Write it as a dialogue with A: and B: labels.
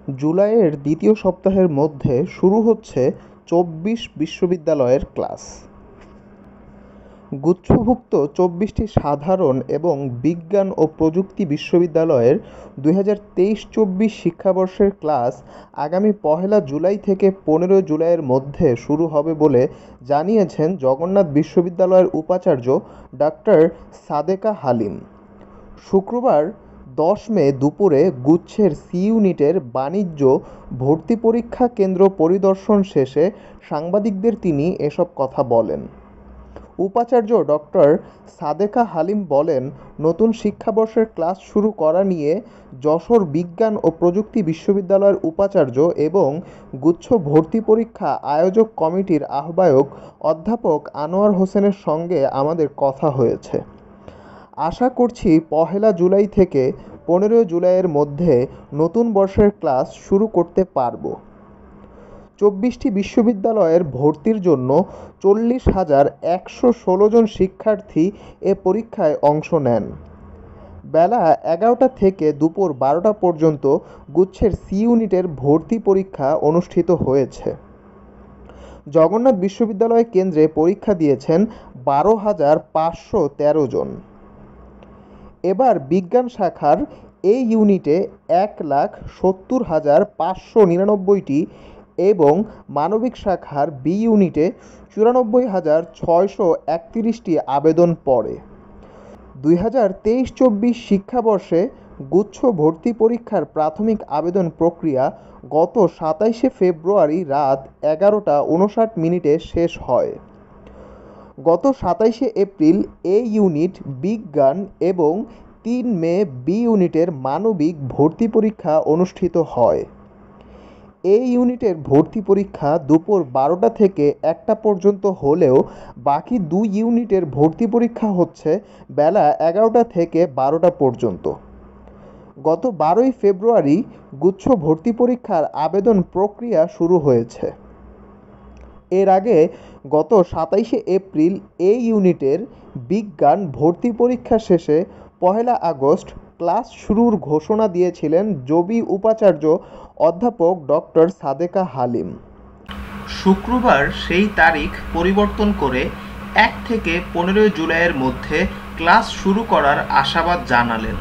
A: জুলাইয়ের দ্বিতীয় সপ্তাহের মধ্যে শুরু হচ্ছে ২৪ বিশ্ববিদ্যালয়ের ক্লাস। গুচ্ছভুক্ত ২৪টি সাধারণ এবং বিজ্ঞান ও প্রযুক্তি বিশ্ববিদ্যালয়ের ২০২৩-২৪ শিক্ষাবর্ষের ক্লাস আগামী ১লা জুলাই থেকে ১৫ জুলাইয়ের মধ্যে শুরু হবে বলে জানিয়েছেন জগন্নাথ বিশ্ববিদ্যালয়ের উপাচার্য ডাক্তার সাদেকা হালিম। শুক্রবার ১০ মে দুপুরে গুচ্ছের সি ইউনিটের বাণিজ্য ভর্তি পরীক্ষা কেন্দ্র পরিদর্শন শেষে সাংবাদিকদের তিনি এসব কথা বলেন। উপাচার্য ডক্টর সাদেকা হালিম বলেন, নতুন শিক্ষাবর্ষের ক্লাস শুরু করা নিয়ে যশোর বিজ্ঞান ও প্রযুক্তি বিশ্ববিদ্যালয়ের উপাচার্য এবং গুচ্ছ ভর্তি পরীক্ষা আয়োজক কমিটির আহ্বায়ক অধ্যাপক আনোয়ার হোসেনের সঙ্গে আমাদের কথা হয়েছে। আশা করছি ১লা জুলাই থেকে ১৫ জুলাইয়ের মধ্যে নতুন বর্ষের ক্লাস শুরু করতে পারব। ২৪টি বিশ্ববিদ্যালয়ের ভর্তির জন্য ৪০,১১৬ জন শিক্ষার্থী এ পরীক্ষায় অংশ নেন। বেলা ১১টা থেকে দুপুর ১২টা পর্যন্ত গুচ্ছের সি ইউনিটের ভর্তি পরীক্ষা অনুষ্ঠিত হয়েছে। জগন্নাথ বিশ্ববিদ্যালয় কেন্দ্রে পরীক্ষা দিয়েছেন ১২,৫১৩ জন। এবার বিজ্ঞান শাখার এ ইউনিটে ১,৭০,৫৯৯টি এবং মানবিক শাখার বি ইউনিটে ৯৪,৬৩১টি আবেদন পড়ে। ২০২৩-২৪ শিক্ষাবর্ষে গুচ্ছ ভর্তি পরীক্ষার প্রাথমিক আবেদন প্রক্রিয়া গত ২৭শে ফেব্রুয়ারি রাত ১১টা ৫৯ শেষ হয়। গত ২৭শে এপ্রিল এ ইউনিট বিজ্ঞান এবং ৩ মে বি ইউনিটের মানবিক ভর্তি পরীক্ষা অনুষ্ঠিত হয়। এ ইউনিটের ভর্তি পরীক্ষা দুপুর ১২টা থেকে ১টা পর্যন্ত হলেও বাকি ২ ইউনিটের ভর্তি পরীক্ষা হচ্ছে বেলা ১১টা থেকে ১২টা পর্যন্ত। গত ১২ই ফেব্রুয়ারি গুচ্ছ ভর্তি পরীক্ষার আবেদন প্রক্রিয়া শুরু হয়েছে। এর আগে গত ২৭শে এপ্রিল এ ইউনিটের বিজ্ঞান ভর্তি পরীক্ষা শেষে ১লা আগস্ট ক্লাস শুরুর ঘোষণা দিয়েছিলেন জবি উপাচার্য অধ্যাপক ডক্টর সাদেকা হালিম। শুক্রবার সেই তারিখ পরিবর্তন করে ১ থেকে ১৫ জুলাইয়ের মধ্যে ক্লাস শুরু করার আশাবাদ জানালেন।